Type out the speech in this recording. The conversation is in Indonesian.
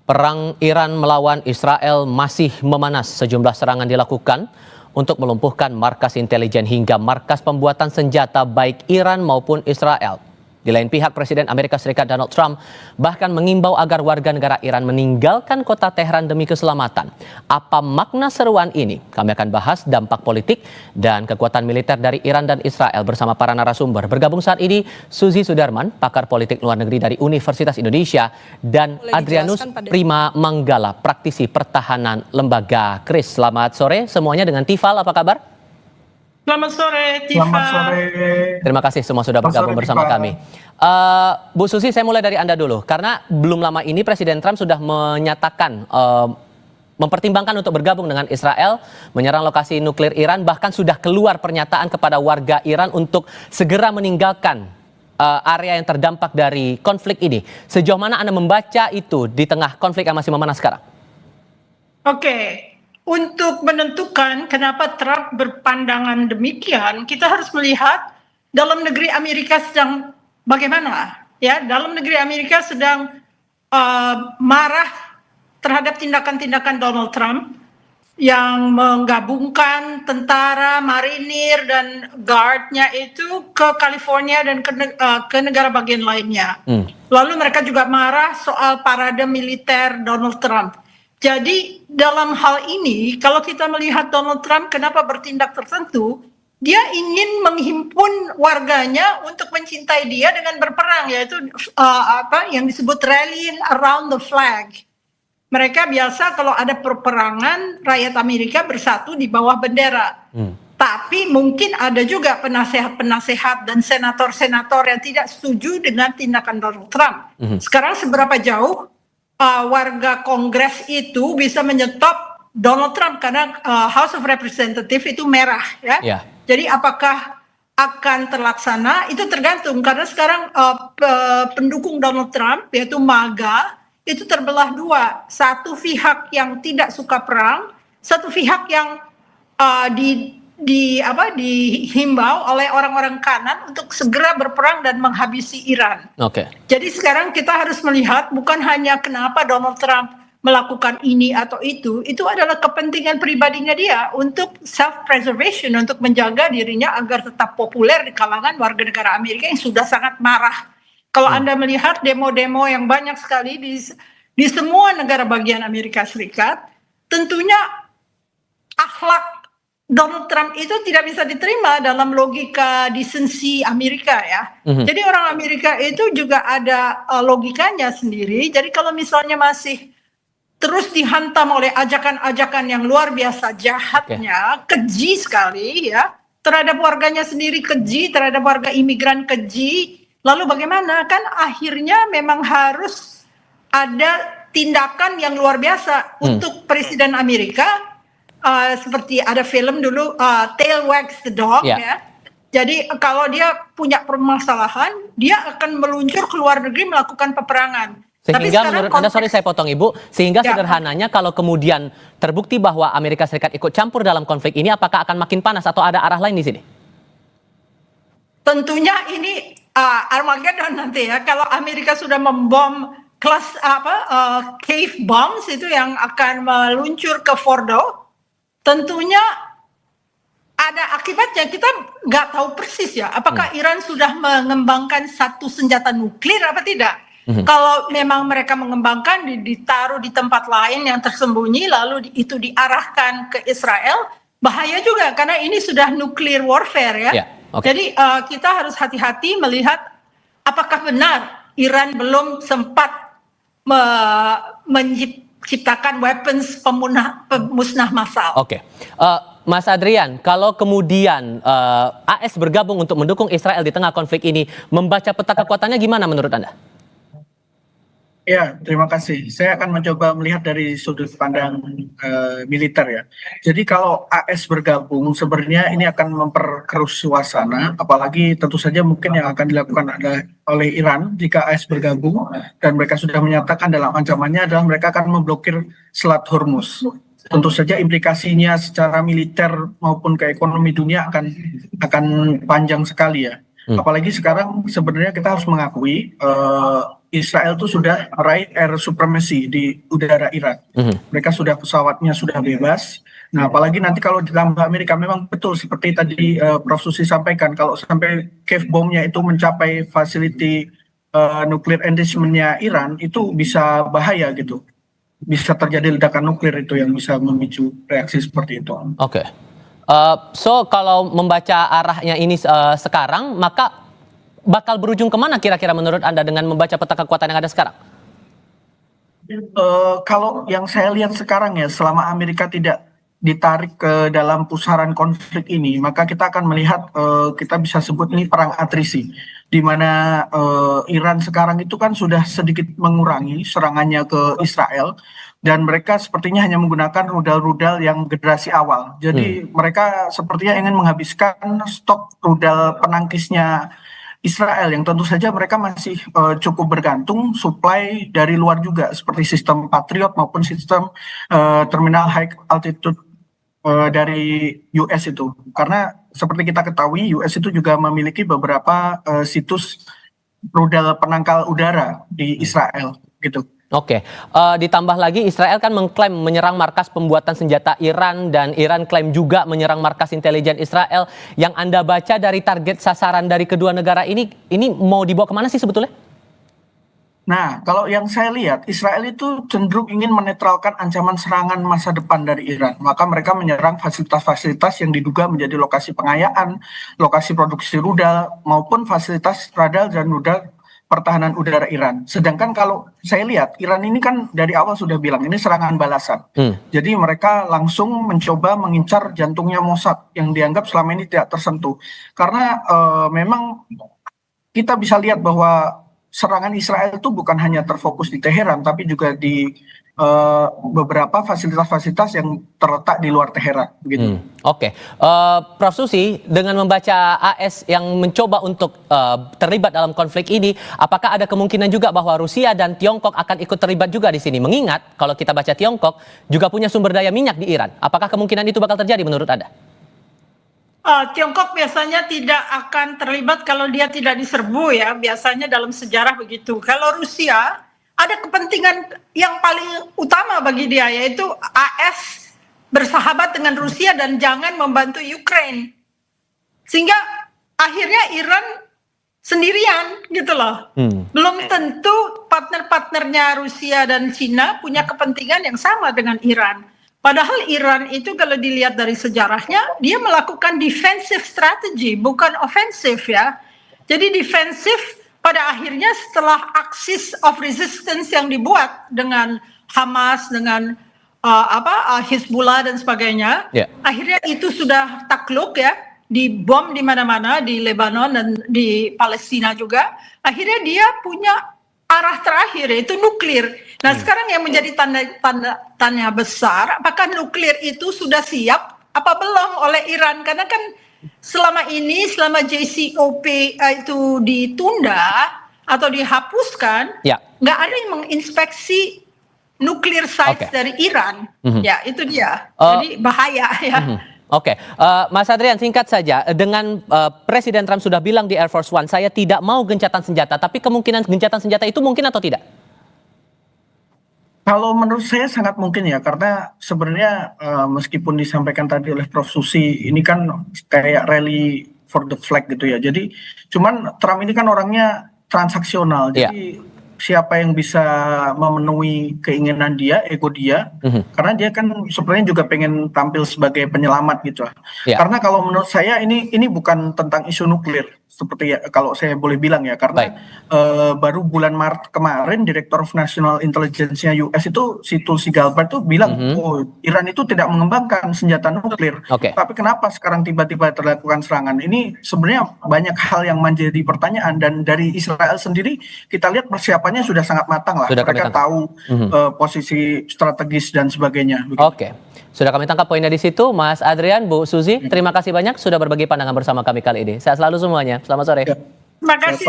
Perang Iran melawan Israel masih memanas. Sejumlah serangan dilakukan untuk melumpuhkan markas intelijen hingga markas pembuatan senjata baik Iran maupun Israel. Di lain pihak, Presiden Amerika Serikat Donald Trump bahkan mengimbau agar warga negara Iran meninggalkan kota Teheran demi keselamatan. Apa makna seruan ini? Kami akan bahas dampak politik dan kekuatan militer dari Iran dan Israel bersama para narasumber. Bergabung saat ini Suzy Sudarman, pakar politik luar negeri dari Universitas Indonesia, dan Adrianus Prima Manggala, praktisi pertahanan lembaga KRIS. Selamat sore semuanya, dengan Tifal, apa kabar? Selamat sore, Tifa. Selamat sore. Terima kasih semua sudah bergabung bersama kami. Bu Susi, saya mulai dari Anda dulu. Karena belum lama ini Presiden Trump sudah menyatakan mempertimbangkan untuk bergabung dengan Israel, menyerang lokasi nuklir Iran, bahkan sudah keluar pernyataan kepada warga Iran untuk segera meninggalkan area yang terdampak dari konflik ini. Sejauh mana Anda membaca itu di tengah konflik yang masih memanas sekarang? Oke. Untuk menentukan kenapa Trump berpandangan demikian, kita harus melihat dalam negeri Amerika sedang bagaimana. Ya, dalam negeri Amerika sedang marah terhadap tindakan-tindakan Donald Trump yang menggabungkan tentara, marinir, dan guardnya itu ke California dan ke negara bagian lainnya. Lalu mereka juga marah soal parade militer Donald Trump. Jadi dalam hal ini, kalau kita melihat Donald Trump kenapa bertindak tertentu, dia ingin menghimpun warganya untuk mencintai dia dengan berperang, yaitu yang disebut rallying around the flag. Mereka biasa kalau ada peperangan, rakyat Amerika bersatu di bawah bendera. Tapi mungkin ada juga penasehat-penasehat dan senator-senator yang tidak setuju dengan tindakan Donald Trump. Sekarang seberapa jauh warga Kongres itu bisa menyetop Donald Trump, karena House of Representatives itu merah, ya. Jadi apakah akan terlaksana itu tergantung, karena sekarang pendukung Donald Trump yaitu MAGA itu terbelah dua, satu pihak yang tidak suka perang, satu pihak yang dihimbau oleh orang-orang kanan untuk segera berperang dan menghabisi Iran. Jadi sekarang kita harus melihat bukan hanya kenapa Donald Trump melakukan ini atau itu adalah kepentingan pribadinya dia untuk self-preservation, untuk menjaga dirinya agar tetap populer di kalangan warga negara Amerika yang sudah sangat marah. Kalau Anda melihat demo-demo yang banyak sekali di semua negara bagian Amerika Serikat, tentunya akhlak Donald Trump itu tidak bisa diterima dalam logika desensi Amerika, ya. Jadi orang Amerika itu juga ada logikanya sendiri. Jadi kalau misalnya masih terus dihantam oleh ajakan-ajakan yang luar biasa jahatnya, keji sekali, ya, terhadap warganya sendiri keji, terhadap warga imigran keji, lalu bagaimana? Kan akhirnya memang harus ada tindakan yang luar biasa untuk Presiden Amerika. Seperti ada film dulu Tail Wags the Dog, ya. Jadi kalau dia punya permasalahan, dia akan meluncur ke luar negeri melakukan peperangan. Sehingga menurut Anda, sorry saya potong Ibu, sehingga sederhananya kalau kemudian terbukti bahwa Amerika Serikat ikut campur dalam konflik ini, apakah akan makin panas atau ada arah lain di sini? Tentunya ini Armageddon nanti, ya. Kalau Amerika sudah membom cave bombs itu yang akan meluncur ke Fordo, tentunya ada akibatnya. Kita nggak tahu persis, ya, apakah Iran sudah mengembangkan satu senjata nuklir apa tidak. Kalau memang mereka mengembangkan, ditaruh di tempat lain yang tersembunyi, lalu itu diarahkan ke Israel, bahaya juga, karena ini sudah nuclear warfare, ya. Jadi kita harus hati-hati melihat apakah benar Iran belum sempat menciptakan weapons pemusnah massal. Mas Adrian, kalau kemudian AS bergabung untuk mendukung Israel di tengah konflik ini, membaca peta kekuatannya gimana menurut Anda? Ya, terima kasih. Saya akan mencoba melihat dari sudut pandang militer, ya. Jadi kalau AS bergabung, sebenarnya ini akan memperkeruh suasana, apalagi tentu saja mungkin yang akan dilakukan oleh Iran jika AS bergabung, dan mereka sudah menyatakan dalam ancamannya adalah mereka akan memblokir Selat Hormuz. Tentu saja implikasinya secara militer maupun ke ekonomi dunia akan panjang sekali, ya. Apalagi sekarang sebenarnya kita harus mengakui Israel itu sudah meraih air supremacy di udara Iran. Mereka sudah pesawatnya sudah bebas. Nah, apalagi nanti kalau ditambah Amerika, memang betul seperti tadi Prof. Susi sampaikan, kalau sampai cave bomb-nya itu mencapai facility nuklir enrichment-nya Iran, itu bisa bahaya gitu. Bisa terjadi ledakan nuklir itu yang bisa memicu reaksi seperti itu. Oke. So kalau membaca arahnya ini sekarang, maka bakal berujung kemana kira-kira menurut Anda dengan membaca peta kekuatan yang ada sekarang? Kalau yang saya lihat sekarang ya, selama Amerika tidak ditarik ke dalam pusaran konflik ini, maka kita akan melihat kita bisa sebut ini perang atrisi, di mana Iran sekarang itu kan sudah sedikit mengurangi serangannya ke Israel, dan mereka sepertinya hanya menggunakan rudal-rudal yang generasi awal. Jadi mereka sepertinya ingin menghabiskan stok rudal penangkisnya Israel, yang tentu saja mereka masih cukup bergantung supply dari luar juga, seperti sistem Patriot maupun sistem terminal high altitude dari US itu. Karena seperti kita ketahui, US itu juga memiliki beberapa situs rudal penangkal udara di Israel gitu. Oke, ditambah lagi Israel kan mengklaim menyerang markas pembuatan senjata Iran, dan Iran klaim juga menyerang markas intelijen Israel. Yang Anda baca dari target sasaran dari kedua negara ini mau dibawa kemana sih sebetulnya? Nah, kalau yang saya lihat, Israel itu cenderung ingin menetralkan ancaman serangan masa depan dari Iran. Maka mereka menyerang fasilitas-fasilitas yang diduga menjadi lokasi pengayaan, lokasi produksi rudal, maupun fasilitas radar dan rudal pertahanan udara Iran. Sedangkan kalau saya lihat, Iran ini kan dari awal sudah bilang, ini serangan balasan. Jadi mereka langsung mencoba mengincar jantungnya Mossad, yang dianggap selama ini tidak tersentuh. Karena memang kita bisa lihat bahwa serangan Israel itu bukan hanya terfokus di Teheran, tapi juga di beberapa fasilitas-fasilitas yang terletak di luar Teheran. Gitu. Oke. Prof. Susi, dengan membaca AS yang mencoba untuk terlibat dalam konflik ini, apakah ada kemungkinan juga bahwa Rusia dan Tiongkok akan ikut terlibat juga di sini? Mengingat kalau kita baca Tiongkok juga punya sumber daya minyak di Iran. Apakah kemungkinan itu bakal terjadi menurut Anda? Tiongkok biasanya tidak akan terlibat kalau dia tidak diserbu ya, biasanya dalam sejarah begitu. Kalau Rusia ada kepentingan yang paling utama bagi dia, yaitu AS bersahabat dengan Rusia dan jangan membantu Ukraine. Sehingga akhirnya Iran sendirian gitu loh. Belum tentu partner-partnernya Rusia dan Cina punya kepentingan yang sama dengan Iran. Padahal Iran itu kalau dilihat dari sejarahnya, dia melakukan defensive strategy, bukan ofensif ya. Jadi defensif pada akhirnya setelah axis of resistance yang dibuat dengan Hamas, dengan Hizbullah dan sebagainya, akhirnya itu sudah takluk ya, dibom di mana-mana, di Lebanon dan di Palestina juga. Akhirnya dia punya arah terakhir, yaitu nuklir. Nah sekarang yang menjadi tanda besar, apakah nuklir itu sudah siap apa belum oleh Iran? Karena kan selama ini, selama JCPOA itu ditunda atau dihapuskan, nggak ada yang menginspeksi nuklir sites dari Iran. Ya itu dia. Jadi bahaya ya. Oke, Mas Adrian, singkat saja, dengan Presiden Trump sudah bilang di Air Force One, saya tidak mau gencatan senjata, tapi kemungkinan gencatan senjata itu mungkin atau tidak? Kalau menurut saya sangat mungkin ya, karena sebenarnya meskipun disampaikan tadi oleh Prof. Susi, ini kan kayak rally for the flag gitu ya. Jadi cuman Trump ini kan orangnya transaksional, jadi siapa yang bisa memenuhi keinginan dia, ego dia, karena dia kan sebenarnya juga pengen tampil sebagai penyelamat gitu. Karena kalau menurut saya ini bukan tentang isu nuklir, seperti kalau saya boleh bilang ya, karena baru bulan Maret kemarin Director of National Intelligence-nya US itu si Tulsi Gabbard tuh bilang, oh Iran itu tidak mengembangkan senjata nuklir, tapi kenapa sekarang tiba-tiba terlakukan serangan? Ini sebenarnya banyak hal yang menjadi pertanyaan, dan dari Israel sendiri kita lihat persiapannya sudah sangat matang lah. Mereka tahu posisi strategis dan sebagainya. Oke, sudah kami tangkap poinnya di situ. Mas Adrian, Bu Susi, terima kasih banyak sudah berbagi pandangan bersama kami kali ini. Sehat selalu semuanya. Selamat sore. Terima kasih.